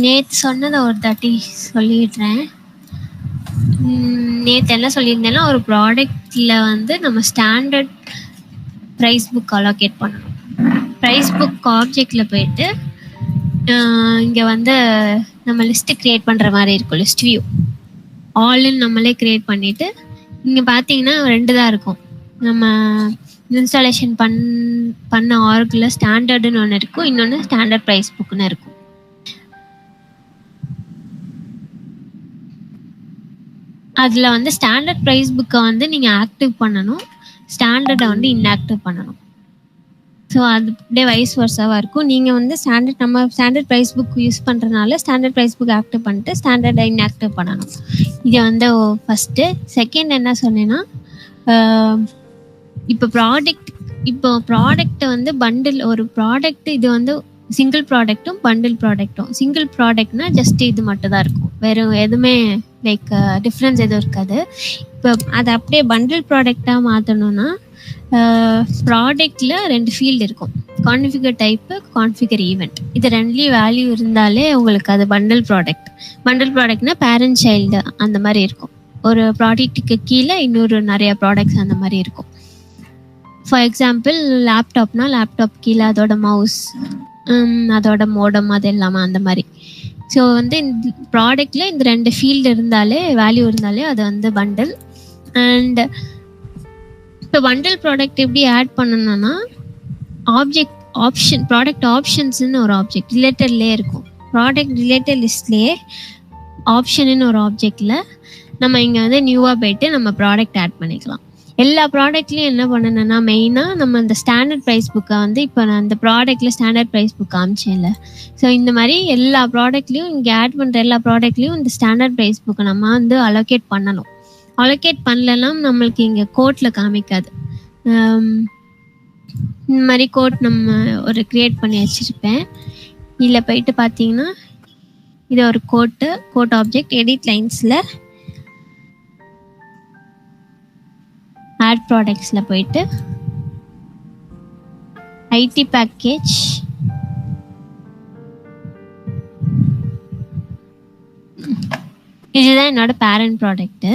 நேற்று சொன்னதை ஒரு தாட்டி சொல்லிடுறேன். நேற்று என்ன சொல்லியிருந்தேன்னா, ஒரு ப்ராடக்டில் வந்து நம்ம ஸ்டாண்டர்ட் ப்ரைஸ் புக் அலோகேட் பண்ணணும். ப்ரைஸ் புக் ஆப்ஜெக்டில் போயிட்டு இங்கே வந்து நம்ம லிஸ்ட்டு க்ரியேட் பண்ணுற மாதிரி இருக்கும். லிஸ்ட் வியூ ஆல்னு நம்மளே க்ரியேட் பண்ணிவிட்டு இங்கே பார்த்தீங்கன்னா 2 தான் இருக்கும். நம்ம இன்ஸ்டாலேஷன் பண்ண ஆர்கில் ஸ்டாண்டர்டுன்னு ஒன்று இருக்கும், இன்னொன்று ஸ்டாண்டர்ட் ப்ரைஸ் புக்குன்னு இருக்கும். அதில் வந்து ஸ்டாண்டர்ட் ப்ரைஸ் புக்கை வந்து நீங்கள் ஆக்டிவ் பண்ணணும், ஸ்டாண்டர்டை வந்து இன்ஆக்டிவ் பண்ணணும். ஸோ அது அப்படியே வைஸ் வர்ஸாவாக இருக்கும். நீங்கள் வந்து நம்ம ஸ்டாண்டர்ட் ப்ரைஸ் புக் யூஸ் பண்ணுறதுனால ஸ்டாண்டர்ட் ப்ரைஸ் புக் ஆக்டிவ் பண்ணிட்டு ஸ்டாண்டர்டை இன்ஆக்டிவ் பண்ணணும். இது வந்து ஃபஸ்ட்டு. செகண்ட் என்ன சொன்னேன்னா, இப்போ ப்ராடக்ட்டை வந்து பண்டில் ஒரு ப்ராடக்ட், இது வந்து சிங்கிள் ப்ராடக்ட்டும் பண்டில் ப்ராடக்ட்டும். சிங்கிள் ப்ராடக்ட்னா ஜஸ்ட் இது மட்டும் தான் இருக்கும், வேறு எதுவுமே லைக் டிஃப்ரென்ஸ் எதுவும் இருக்காது. இப்போ அதை அப்படியே பண்டில் ப்ராடக்டாக மாற்றணுன்னா ப்ராடக்டில் 2 ஃபீல்டு இருக்கும், கான்ஃபிகர் டைப்பு, கான்ஃபிகர் ஈவெண்ட். இது 2லேயும் வேல்யூ இருந்தாலே உங்களுக்கு அது பண்டில் ப்ராடக்ட். பண்டில் ப்ராடக்ட்னா பேரண்ட் சைல்டு அந்த மாதிரி இருக்கும். ஒரு ப்ராடக்ட்டுக்கு கீழே இன்னொரு நிறைய ப்ராடக்ட்ஸ் அந்த மாதிரி இருக்கும். ஃபார் எக்ஸாம்பிள் லேப்டாப்னா லேப்டாப் கீழே அதோட மவுஸ், அதோட மோடம், அது எல்லாமே அந்த மாதிரி. ஸோ வந்து இந்த ப்ராடக்டில் இந்த 2 ஃபீல்டு இருந்தாலே, வேல்யூ இருந்தாலே அது வந்து பண்டில். அண்ட் இப்போ பண்டில் ப்ராடக்ட் எப்படி ஆட் பண்ணணும்னா, ப்ராடக்ட் ஆப்ஷன்ஸ்னு ஒரு ஆப்ஜெக்ட் ரிலேட்டட்லேயே இருக்கும். ப்ராடக்ட் ரிலேட்டட் லிஸ்ட்லேயே ஆப்ஷன்னு ஒரு ஆப்ஜெக்டில் நம்ம இங்கே வந்து நியூவாக போயிட்டு நம்ம ப்ராடக்ட் ஆட் பண்ணிக்கலாம். எல்லா ப்ராடக்ட்லையும் என்ன பண்ணணும்னா, மெயினாக நம்ம இந்த ஸ்டாண்டர்ட் ப்ரைஸ் புக்கை வந்து இப்போ நான் அந்த ப்ராடக்ட்டில் ஸ்டாண்டர்ட் ப்ரைஸ் புக் காமிச்சேன்ல, ஸோ இந்த மாதிரி எல்லா ப்ராடக்ட்லேயும் இங்கே ஆட் பண்ணுற எல்லா ப்ராடக்ட்லேயும் இந்த ஸ்டாண்டர்ட் ப்ரைஸ் புக்கை நம்ம வந்து அலோகேட் பண்ணணும். அலோகேட் பண்ணலன்னா நம்மளுக்கு இங்கே கோட்டில் காமிக்காது. இந்த மாதிரி கோட் நம்ம ஒரு க்ரியேட் பண்ணி வச்சுருப்பேன். இதில் போயிட்டு பார்த்தீங்கன்னா இது ஒரு கோட் ஆப்ஜெக்ட், எடிட் லைன்ஸில் ஆட் ப்ராடக்ட்ஸில் போயிட்டு ஐடி பேக்கேஜ், இதுதான் என்னோட பேரண்ட் ப்ராடக்ட்டு.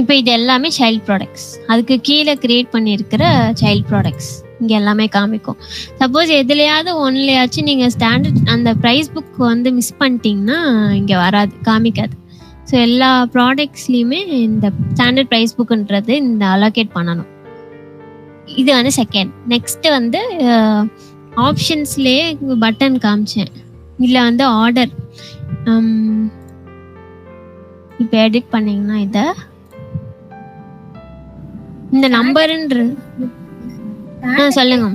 இப்போ இது எல்லாமே சைல்ட் ப்ராடக்ட்ஸ், அதுக்கு கீழே க்ரியேட் பண்ணியிருக்கிற சைல்ட் ப்ராடக்ட்ஸ் இங்கே எல்லாமே காமிக்கும். சப்போஸ் எதுலையாவது ஒன்றுலையாச்சும் நீங்கள் ஸ்டாண்டர்ட் அந்த ப்ரைஸ் புக் வந்து மிஸ் பண்ணிட்டீங்கன்னா இங்கே வராது, காமிக்காது. ஸோ எல்லா ப்ராடக்ட்ஸ்லேயுமே இந்த ஸ்டாண்டர்ட் ப்ரைஸ் புக்குன்றது இந்த அலோகேட் பண்ணணும். இது வந்து செகண்ட். நெக்ஸ்ட்டு வந்து ஆப்ஷன்ஸ்லேயே பட்டன் காமிச்சேன். இதில் வந்து ஆர்டர், இப்போ எடிட் பண்ணிங்கன்னா இதை இந்த நம்பருன்றது சொல்லுங்க.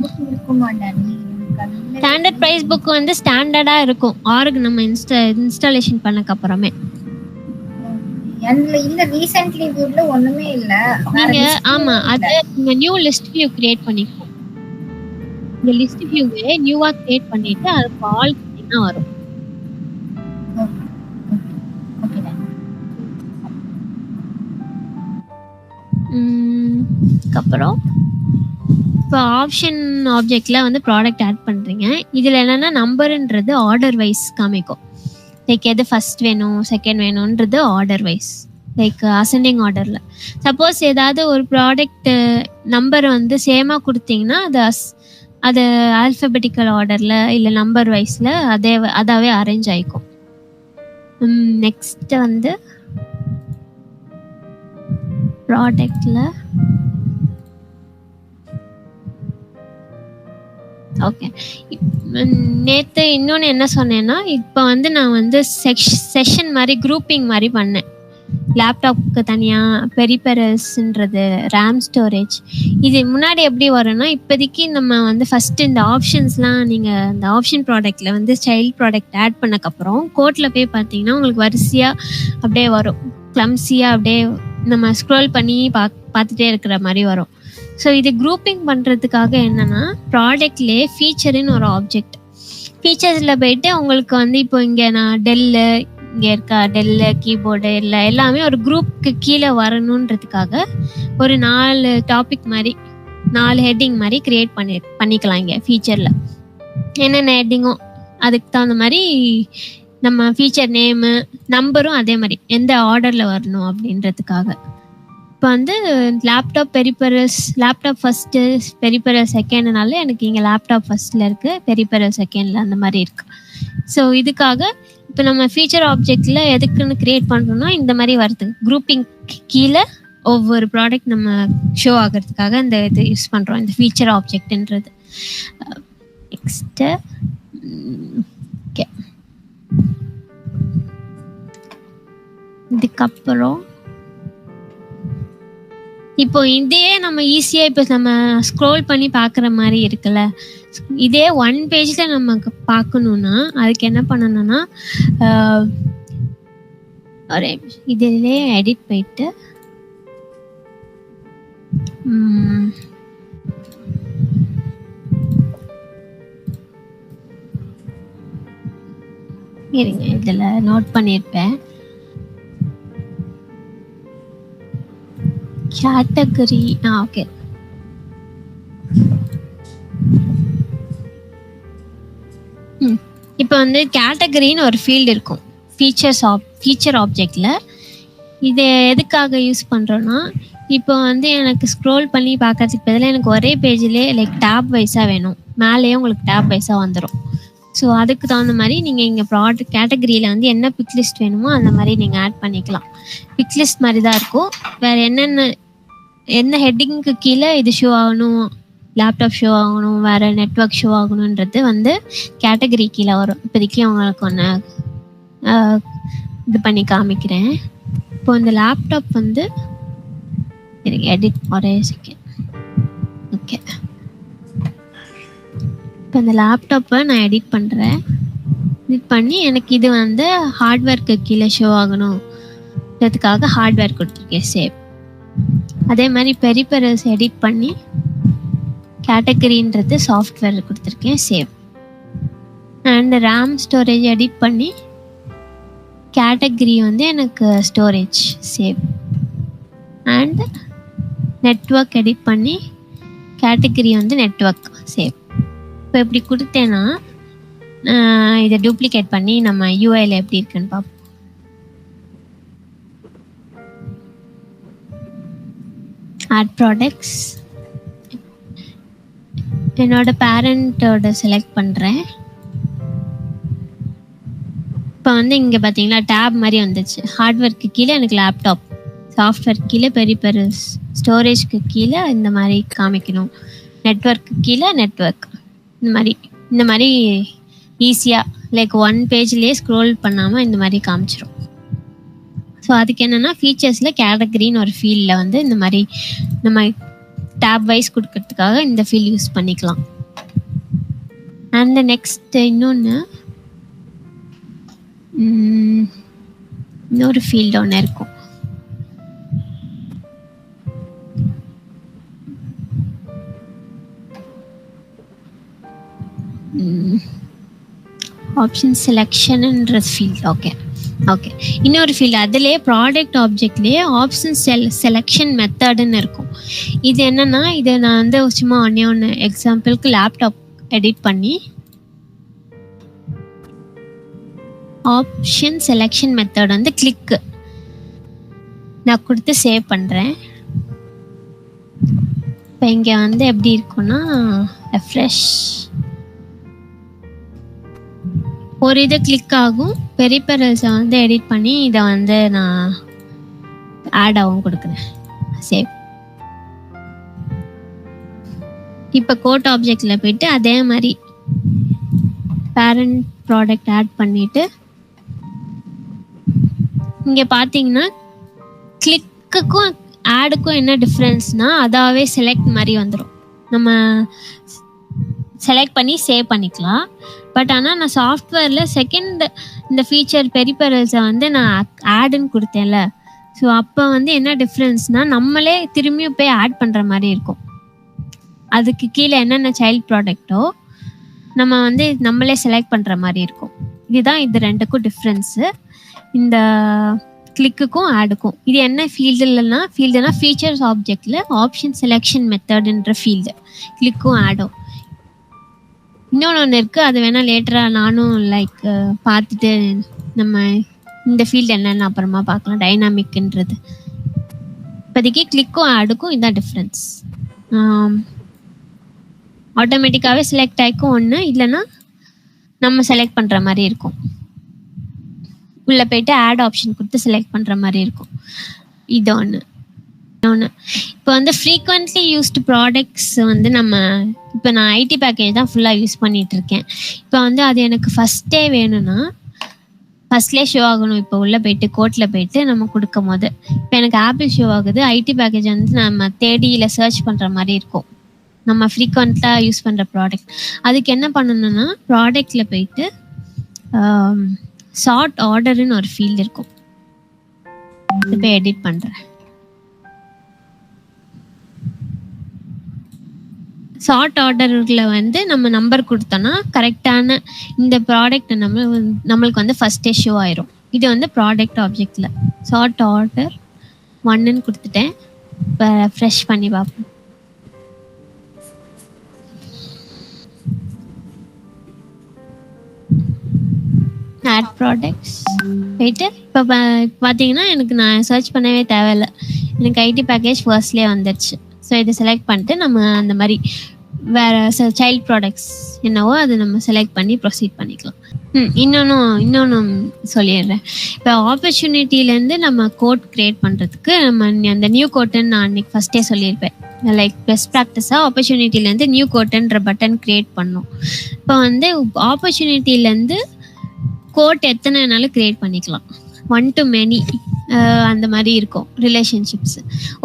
ஸ்டாண்டர்ட் ப்ரைஸ் புக் வந்து ஸ்டாண்டர்டாக இருக்கும் ஆர்க் நம்ம இன்ஸ்டாலேஷன் பண்ணக்கப்புறமே. இல்ல ரீசன்ட்லி வியூல ஒண்ணுமே இல்ல. நீங்க ஆமா அது நீங்க நியூ லிஸ்ட் வியூ கிரியேட் பண்ணிக்கோங்க. இந்த லிஸ்ட் வியூவை நியூவா கிரியேட் பண்ணிட்டு அதுக்கு ஆல் பண்ணா வரும். அப்புறம் இப்போ ஆப்ஷன் ஆப்ஜெக்ட்ல வந்து ப்ராடக்ட் ஆட் பண்றீங்க. இதுல என்னன்னா நம்பர்ன்றது ஆர்டர் வைஸ் காமிக்கும். லைக் எது ஃபர்ஸ்ட் வேணும் செகண்ட் வேணும்ன்றது ஆர்டர் வைஸ், லைக் அசெண்டிங் ஆர்டரில். சப்போஸ் ஏதாவது ஒரு ப்ராடக்ட் நம்பர் வந்து சேமாக கொடுத்தீங்கன்னா அது ஆல்ஃபபெட்டிக்கல் ஆர்டரில் இல்லை நம்பர் வைஸில் அதாவே அரேஞ்ச் ஆகிக்கும். நெக்ஸ்ட்டு வந்து ப்ராடக்டில் ஓகே. நேற்று இன்னொன்று என்ன சொன்னேன்னா, இப்போ வந்து நான் வந்து செஷன் மாதிரி குரூப்பிங் மாதிரி பண்ணேன். லேப்டாப்புக்கு தனியாக பெரிபெரல்ஸ்ன்றது, ரேம் ஸ்டோரேஜ். இது முன்னாடி எப்படி வரும்னா, இப்போதைக்கு நம்ம வந்து ஃபஸ்ட்டு இந்த ஆப்ஷன்ஸ்லாம் நீங்கள் இந்த ஆப்ஷன் ப்ராடக்டில் வந்து சைல்ட் ப்ராடக்ட் ஆட் பண்ணக்கப்புறம் கோட்டில் போய் பார்த்தீங்கன்னா உங்களுக்கு வரிசையாக அப்படியே வரும், கிளம்ஸியாக அப்படியே நம்ம ஸ்க்ரோல் பண்ணி பார்த்துட்டே இருக்கிற மாதிரி வரும். ஸோ இது குரூப்பிங் பண்ணுறதுக்காக என்னென்னா, ப்ராடக்ட்லேயே ஃபீச்சருன்னு ஒரு ஆப்ஜெக்ட், ஃபீச்சர்ஸில் போயிட்டு உங்களுக்கு வந்து இப்போ இங்கே நான் டெல்லு இங்கே இருக்கா, டெல்லு கீபோர்டு இல்லை எல்லாமே ஒரு குரூப்புக்கு கீழே வரணுன்றதுக்காக ஒரு 4 டாபிக் மாதிரி 4 ஹெட்டிங் மாதிரி க்ரியேட் பண்ணிக்கலாம். இங்கே ஃபீச்சரில் என்னென்ன ஹெட்டிங்கோ அதுக்கு தகுந்த மாதிரி நம்ம ஃபீச்சர் நேமு நம்பரும் அதே மாதிரி எந்த ஆர்டரில் வரணும் அப்படின்றதுக்காக. இப்போ வந்து laptop peripherals, laptop first peripheral செகண்ட்னால எனக்கு இங்கே லேப்டாப் ஃபஸ்ட்டில் இருக்குது, பெரிபெரல் செகண்டில் அந்த மாதிரி இருக்குது. ஸோ இதுக்காக இப்போ நம்ம ஃபீச்சர் ஆப்ஜெக்டில் எதுக்குன்னு க்ரியேட் பண்ணுறோம்னா இந்த மாதிரி வருது. குரூப்பிங் கீழே ஒவ்வொரு ப்ராடக்ட் நம்ம ஷோ ஆகிறதுக்காக இந்த இது யூஸ் பண்ணுறோம், இந்த ஃபீச்சர் ஆப்ஜெக்ட்ன்றது. நெக்ஸ்ட்டு ஓகே, இதுக்கப்புறம் இப்போ இதே நம்ம ஈஸியாக இப்போ நம்ம ஸ்க்ரோல் பண்ணி பார்க்குற மாதிரி இருக்குல்ல, இதே ஒன் பேஜில் நமக்கு பார்க்கணுன்னா அதுக்கு என்ன பண்ணணும்னா ஒரே இதிலே எடிட் போயிட்டு இருங்க, இதில் நோட் பண்ணியிருப்பேன். கேட்டகரி ஓகே, இப்போ வந்து கேட்டகரின்னு ஒரு ஃபீல்டு இருக்கும் ஃபீச்சர் ஆப்ஜெக்டில். இது எதுக்காக யூஸ் பண்ணுறோன்னா இப்போ வந்து எனக்கு ஸ்க்ரோல் பண்ணி பார்க்கறதுக்கு பதிலாக எனக்கு ஒரே பேஜிலே லைக் டேப் வைஸாக வேணும், மேலேயே உங்களுக்கு டேப் வைஸாக வந்துடும். ஸோ அதுக்கு தகுந்த மாதிரி நீங்கள் இங்கே ப்ராடக்ட் கேட்டகரியில் வந்து என்ன பிக் லிஸ்ட் வேணுமோ அந்த மாதிரி நீங்கள் ஆட் பண்ணிக்கலாம். பிக் லிஸ்ட் மாதிரி தான் இருக்கும். வேறு என்ன ஹெட்டிங்க்கு கீழே இது ஷோ ஆகணும், லேப்டாப் ஷோ ஆகணும், வேறு நெட்ஒர்க் ஷோ ஆகணுன்றது வந்து கேட்டகரி கீழே வரும். இப்போதைக்கு அவங்களுக்கு ஒன்று இது பண்ணி காமிக்கிறேன். இப்போ இந்த லேப்டாப் வந்து எடிட் ஒரே செகண்ட். ஓகே, இப்போ இந்த லேப்டாப்பை நான் எடிட் பண்ணுறேன். எடிட் பண்ணி எனக்கு இது வந்து ஹார்ட்வேர்க்கு கீழே ஷோ ஆகணுன்றதுக்காக ஹார்ட்வேர் கொடுத்துருக்கேன், சேவ். அதே மாதிரி பெரிபெரல்ஸ் எடிட் பண்ணி கேட்டகரின்றது சாஃப்ட்வேர் கொடுத்துருக்கேன், save. And RAM storage edit பண்ணி கேட்டகரி வந்து எனக்கு storage, save. And network edit பண்ணி கேட்டகரி வந்து நெட்ஒர்க், சேவ். இப்போ இப்படி கொடுத்தேன்னா இதை டூப்ளிகேட் பண்ணி நம்ம யூஐயில் எப்படி இருக்குன்னு பார்ப்போம். ஆட் ப்ராடக்ட்ஸ், என்னோட பேரண்டோட செலக்ட் பண்ணுறேன். இப்போ வந்து இங்கே பார்த்தீங்களா டேப் மாதிரி வந்துச்சு. ஹார்ட்வேர்க்கு கீழே எனக்கு லேப்டாப், சாஃப்ட்வேர் கீழே பெரிபெரல்ஸ், ஸ்டோரேஜ்க்கு கீழே இந்த மாதிரி காமிக்கணும், நெட்ஒர்க்கு கீழே நெட்ஒர்க், இந்த மாதிரி ஈஸியாக லைக் ஒன் பேஜ்லேயே ஸ்க்ரோல் பண்ணாமல் இந்த மாதிரி காமிச்சிடும். ஸோ அதுக்கு என்னென்னா ஃபீச்சர்ஸில் கேட்டகரின்னு ஒரு ஃபீல்டில் வந்து இந்த மாதிரி நம்ம டேப் வைஸ் கொடுக்கறதுக்காக இந்த ஃபீல்ட் யூஸ் பண்ணிக்கலாம். அண்ட் நெக்ஸ்ட் இன்னொரு ஃபீல்டு ஒன்று இருக்கும். ஆப்ஷன் செலெக்ஷன்ன்ற ஃபீல்ட். ஓகே ஓகே, இன்னொரு ஃபீல்டு அதிலே ப்ராடக்ட் ஆப்ஜெக்ட்லேயே ஆப்ஷன் செலெக்ஷன் மெத்தடுன்னு இருக்கும். இது என்னென்னா இதை நான் வந்து சும்மா ஒன்று எக்ஸாம்பிளுக்கு லேப்டாப் எடிட் பண்ணி ஆப்ஷன் செலெக்ஷன் மெத்தட் வந்து கிளிக்கு நான் கொடுத்து சேவ் பண்ணுறேன். இப்போ இங்கே வந்து எப்படி இருக்குன்னா ரெஃப்ரெஷ், ஒரு இது கிளிக் ஆகும், பெரிபெரல்ஸை வந்து எடிட் பண்ணி இதை வந்து நான் ஆட் ஆகும் கொடுக்குறேன், சேவ். இப்போ கோட் ஆப்ஜெக்டில் போயிட்டு அதே மாதிரி பேரண்ட் ப்ராடக்ட் ஆட் பண்ணிவிட்டு இங்கே பார்த்தீங்கன்னா கிளிக்குக்கும் ஆடுக்கும் என்ன டிஃப்ரென்ஸ்னால் அதாவே செலக்ட் மாதிரி வந்துடும். நம்ம செலக்ட் பண்ணி சேவ் பண்ணிக்கலாம். பட் ஆனால் நான் சாஃப்ட்வேரில் செகண்ட் இந்த ஃபீச்சர் பெரிபெரல்ஸை வந்து நான் ஆடுன்னு கொடுத்தேன்ல, ஸோ அப்போ வந்து என்ன டிஃப்ரென்ஸ்னால் நம்மளே திரும்பியும் போய் ஆட் பண்ணுற மாதிரி இருக்கும். அதுக்கு கீழே என்னென்ன சைல்ட் ப்ராடக்ட்டோ நம்ம வந்து நம்மளே செலக்ட் பண்ணுற மாதிரி இருக்கும். இதுதான் இது ரெண்டுக்கும் டிஃப்ரென்ஸு, இந்த கிளிக்குக்கும் ஆடுக்கும். இது என்ன ஃபீல்டுலன்னா ஃபீச்சர்ஸ் ஆப்ஜெக்டில் ஆப்ஷன் செலெக்ஷன் மெத்தடுன்ற ஃபீல்டு கிளிக்கும் ஆடும். இன்னொன்று ஒன்று இருக்குது, அது வேணால் லேட்டராக நானும் லைக் பார்த்துட்டு நம்ம இந்த ஃபீல்டு என்னென்னு அப்புறமா பார்க்கலாம். டைனாமிக்ன்றது இப்போதைக்கு கிளிக்கும் ஆடுக்கும் இதுதான் டிஃப்ரென்ஸ். ஆட்டோமேட்டிக்காகவே செலக்ட் ஆகிக்கும் ஒன்று, இல்லைன்னா நம்ம செலக்ட் பண்ணுற மாதிரி இருக்கும். உள்ளே போயிட்டு ஆட் ஆப்ஷன் கொடுத்து செலக்ட் பண்ணுற மாதிரி இருக்கும். இது ஒன்று. இப்போ வந்து ஃப்ரீக்வெண்ட்லி யூஸ்டு ப்ராடக்ட்ஸ் வந்து நம்ம இப்போ நான் ஐடி பேக்கேஜ் தான் ஃபுல்லாக யூஸ் பண்ணிட்டு இருக்கேன். இப்போ வந்து அது எனக்கு ஃபஸ்ட்டே வேணும்னா ஃபஸ்ட்லேயே ஷோ ஆகணும். இப்போ உள்ளே போயிட்டு கோட்டில் போயிட்டு நம்ம கொடுக்கும் போது இப்போ எனக்கு ஆப்பிள் ஷோ ஆகுது. ஐடி பேக்கேஜ் வந்து நம்ம தேடி இல்லை சர்ச் பண்ணுற மாதிரி இருக்கும். நம்ம ஃப்ரீக்வெண்ட்டாக யூஸ் பண்ணுற ப்ராடக்ட் அதுக்கு என்ன பண்ணணும்னா ப்ராடக்டில் போயிட்டு சார்ட் ஆர்டர்னு ஒரு ஃபீல்டு இருக்கும். இப்போ எடிட் பண்ணுறேன். ஷார்ட் ஆர்டரில் வந்து நம்ம நம்பர் கொடுத்தோன்னா கரெக்டான இந்த ப்ராடக்ட் நம்மளுக்கு வந்து ஃபஸ்ட்டே ஷோ ஆயிரும். இது வந்து ப்ராடக்ட் ஆப்ஜெக்டில் ஷார்ட் ஆர்டர் 1ன்னு கொடுத்துட்டேன். இப்போ ஃப்ரெஷ் பண்ணி பார்ப்போம். ஆட் ப்ராடக்ட்ஸ் போயிட்டு இப்போ பார்த்தீங்கன்னா எனக்கு நான் சர்ச் பண்ணவே தேவையில்லை. எனக்கு ஐடி பேக்கேஜ் ஃபர்ஸ்ட்லேயே வந்துடுச்சு. ஸோ இதை செலக்ட் பண்ணிட்டு நம்ம அந்த மாதிரி வேறு சைல்ட் ப்ராடக்ட்ஸ் என்னவோ அதை நம்ம செலக்ட் பண்ணி ப்ரொசீட் பண்ணிக்கலாம். இன்னொன்று சொல்லிடுறேன். இப்போ ஆப்பர்ச்சுனிட்டிலேருந்து நம்ம கோட் க்ரியேட் பண்ணுறதுக்கு நம்ம அந்த நியூ கோட்டுன்னு நான் அன்றைக்கி ஃபஸ்ட்டே சொல்லியிருப்பேன். லைக் பெஸ்ட் ப்ராக்டிஸாக ஆப்பர்ச்சுனிட்டிலேருந்து நியூ கோட்டுன்ற பட்டன் க்ரியேட் பண்ணோம். இப்போ வந்து ஆப்பர்ச்சுனிட்டிலேருந்து கோட் எத்தனை வேணாலும் க்ரியேட் பண்ணிக்கலாம். 1 to many அந்த மாதிரி இருக்கும் ரிலேஷன்ஷிப்ஸ்.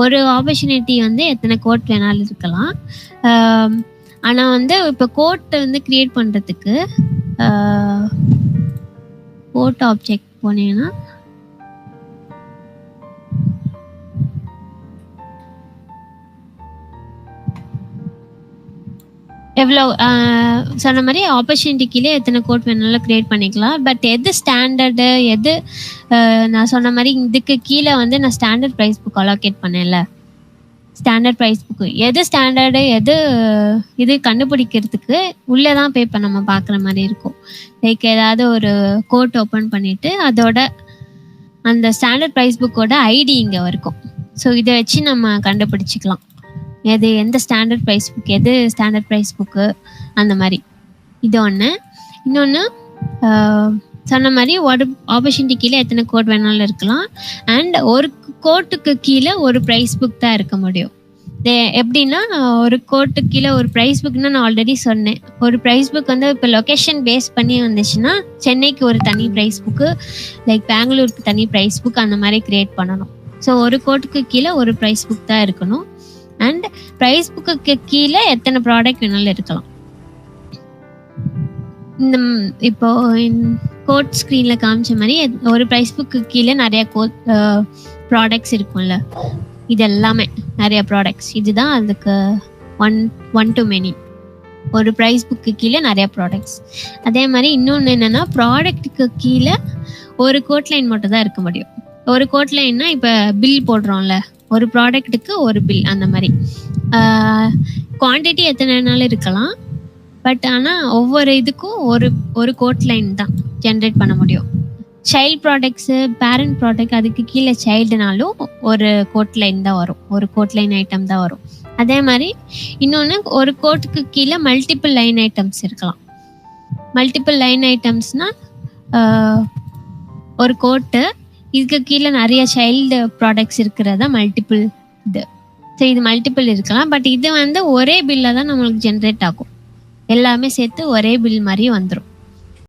ஒரு ஆப்பர்ச்சுனிட்டி வந்து எத்தனை கோட் வேணாலும் இருக்கலாம். ஆனால் வந்து இப்போ கோட் வந்து க்ரியேட் பண்ணுறதுக்கு கோட் ஆப்ஜெக்ட் போனீங்கன்னா எவ்வளோ சொன்ன மாதிரி ஆப்பர்ச்சுனிட்டி கீழே எத்தனை கோட் வேணாலும் க்ரியேட் பண்ணிக்கலாம். பட் எது ஸ்டாண்டர்டு எது நான் சொன்ன மாதிரி இதுக்கு கீழே வந்து நான் ஸ்டாண்டர்ட் ப்ரைஸ் புக் அலோகேட் பண்ணேன்ல. ஸ்டாண்டர்ட் ப்ரைஸ் புக்கு எது ஸ்டாண்டர்டு எது இது கண்டுபிடிக்கிறதுக்கு உள்ளே தான் போய் இப்போ நம்ம பார்க்குற மாதிரி இருக்கும். லைக் ஏதாவது ஒரு கோட் ஓப்பன் பண்ணிவிட்டு அதோட அந்த ஸ்டாண்டர்ட் ப்ரைஸ் புக்கோட ஐடி இங்கே இருக்கும். ஸோ இதை வச்சு நம்ம கண்டுபிடிச்சிக்கலாம் எது எந்த ஸ்டாண்டர்ட் ப்ரைஸ் புக் எது ஸ்டாண்டர்ட் ப்ரைஸ் புக்கு அந்த மாதிரி. இது ஒன்று. இன்னொன்று சொன்ன மாதிரி ஒரு ஆப்பர்ச்சுனிட்டி கீழே எத்தனை கோட் வேணாலும் இருக்கலாம். அண்ட் ஒரு கோட்டுக்கு கீழே ஒரு ப்ரைஸ் புக் தான் இருக்க முடியும். எப்படின்னா ஒரு கோட்டுக்கு கீழே ஒரு ப்ரைஸ் புக்னா நான் ஆல்ரெடி சொன்னேன். ஒரு ப்ரைஸ் புக் வந்து இப்போ லொக்கேஷன் பேஸ் பண்ணி வந்துச்சுன்னா சென்னைக்கு ஒரு தனி ப்ரைஸ் புக்கு, லைக் பெங்களூருக்கு தனி ப்ரைஸ் புக் அந்த மாதிரி க்ரியேட் பண்ணணும். ஸோ ஒரு கோட்டுக்கு கீழே ஒரு ப்ரைஸ் புக் தான் இருக்கணும். அண்ட் ப்ரைஸ் புக்கு கீழே எத்தனை ப்ராடக்ட் வேணாலும் இருக்கலாம். இந்த இப்போ கோட் ஸ்க்ரீனில் காமிச்ச மாதிரி ஒரு ப்ரைஸ் புக்கு கீழே நிறைய கோட் ப்ராடக்ட்ஸ் இருக்கும்ல. இது எல்லாமே நிறைய ப்ராடக்ட்ஸ். இதுதான் அதுக்கு ஒன் டு மெனி. ஒரு ப்ரைஸ் புக்கு கீழே நிறைய ப்ராடக்ட்ஸ். அதே மாதிரி இன்னொன்று என்னென்னா ப்ராடக்ட்டுக்கு கீழே ஒரு கோட் லைன் மட்டும் தான் இருக்க முடியும். ஒரு கோட் லைன்னா இப்போ பில் போடுறோம்ல, ஒரு ப்ராடக்ட்டுக்கு ஒரு பில் அந்த மாதிரி. குவான்டிட்டி எத்தனை வேணாலும் இருக்கலாம். பட் ஆனால் ஒவ்வொரு இதுக்கும் ஒரு கோட் லைன் தான் ஜென்ரேட் பண்ண முடியும். சைல்ட் ப்ராடக்ட்ஸு பேரண்ட் ப்ராடக்ட் அதுக்கு கீழே சைல்டுனாலும் ஒரு கோட் லைன் தான் வரும், ஒரு கோட் லைன் ஐட்டம் தான் வரும். அதே மாதிரி இன்னொன்று ஒரு கோட்டுக்கு கீழே மல்டிபிள் லைன் ஐட்டம்ஸ் இருக்கலாம். மல்டிபிள் லைன் ஐட்டம்ஸ்னால் ஒரு கோட்டு இதுக்கு கீழே நிறைய சைல்டு ப்ராடக்ட்ஸ் இருக்கிறதா மல்டிபிள் இது. ஸோ இது மல்டிபிள் இருக்கலாம். பட் இது வந்து ஒரே பில்ல தான் நம்மளுக்கு ஜென்ரேட் ஆகும். எல்லாமே சேர்த்து ஒரே பில் மாதிரி வந்துடும்.